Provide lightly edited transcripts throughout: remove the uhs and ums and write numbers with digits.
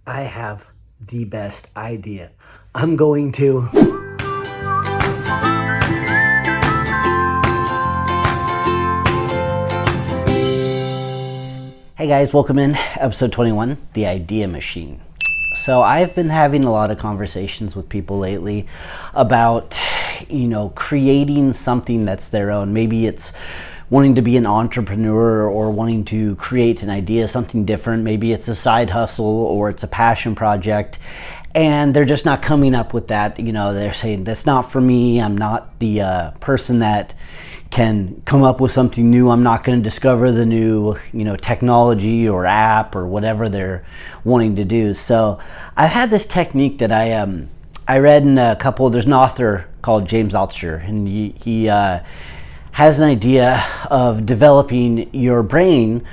I have the best idea. I'm going to... Hey guys, welcome in episode 21, The Idea Machine. So I've been having a lot of conversations with people lately about, creating something that's their own. Maybe it's wanting to be an entrepreneur or wanting to create an idea, something different. Maybe it's a side hustle or it's a passion project, and they're just not coming up with that. They're saying, that's not for me. I'm not the person that can come up with something new. I'm not going to discover the new, technology or app or whatever they're wanting to do. So I've had this technique that I read in there's an author called James Altucher, and he has an idea of developing your brain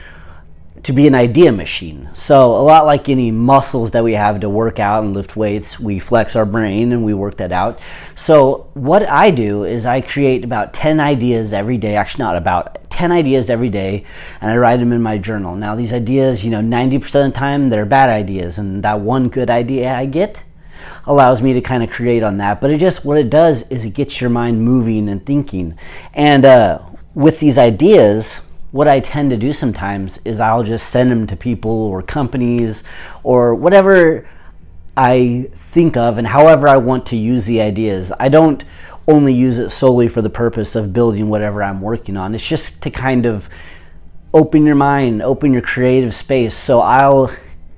to be an idea machine. So a lot like any muscles that we have to work out and lift weights, we flex our brain and we work that out. So what I do is I create about 10 ideas every day, actually not about 10 ideas every day, and I write them in my journal. Now these ideas, 90% of the time they're bad ideas, and that one good idea I get allows me to kind of create on that. But what it does is it gets your mind moving and thinking. And with these ideas, what I tend to do sometimes is I'll just send them to people or companies or whatever I think of and however I want to use the ideas. I don't only use it solely for the purpose of building whatever I'm working on. It's just to kind of open your mind, open your creative space. So I'll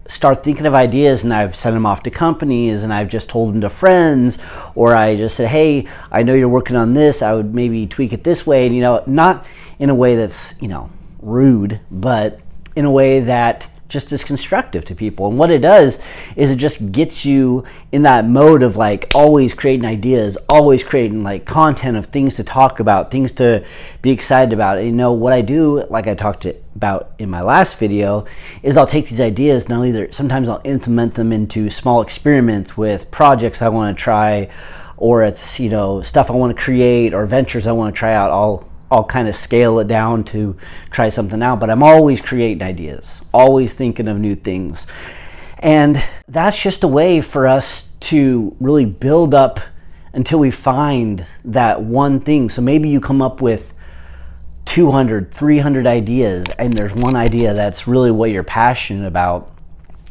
start thinking of ideas and I've sent them off to companies and I've just told them to friends, or I just said, hey, I know you're working on this, I would maybe tweak it this way, and not in a way that's rude, but in a way that just is constructive to people. And what it does is it just gets you in that mode of always creating ideas, always creating content of things to talk about, things to be excited about. And what I do, like I talked about in my last video, is I'll take these ideas and sometimes I'll implement them into small experiments with projects I want to try, or it's stuff I want to create or ventures I want to try out. I'll kind of scale it down to try something out, but I'm always creating ideas, always thinking of new things. And that's just a way for us to really build up until we find that one thing. So maybe you come up with 200, 300 ideas, and there's one idea that's really what you're passionate about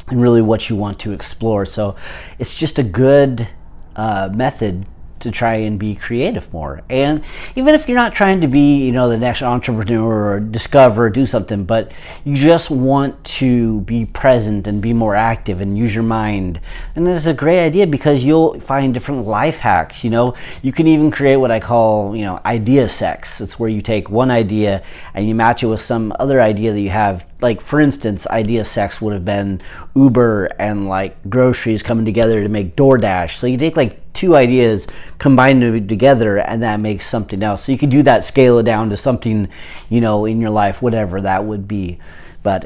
and really what you want to explore. So it's just a good method to try and be creative more. And even if you're not trying to be the next entrepreneur or discover or do something, but you just want to be present and be more active and use your mind, and this is a great idea because you'll find different life hacks. You can even create what I call idea sex. It's where you take one idea and you match it with some other idea that you have. Like, for instance, idea sex would have been Uber and groceries coming together to make DoorDash. So you take two ideas, combine them together, and that makes something else. So you could do that, scale it down to something, in your life, whatever that would be. But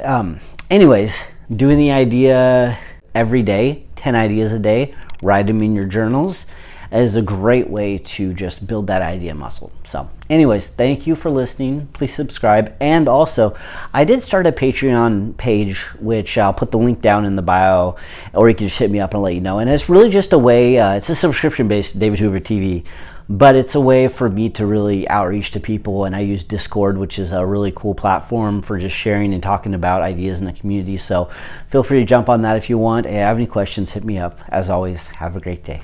anyways, doing the idea every day, 10 ideas a day, write them in your journals, is a great way to just build that idea muscle. So anyways, thank you for listening. Please subscribe. And also, I did start a Patreon page, which I'll put the link down in the bio, or you can just hit me up and let you know. And it's really just a way, it's a subscription-based David Hoover TV, but it's a way for me to really outreach to people. And I use Discord, which is a really cool platform for just sharing and talking about ideas in the community. So feel free to jump on that if you want. If you have any questions, hit me up. As always, have a great day.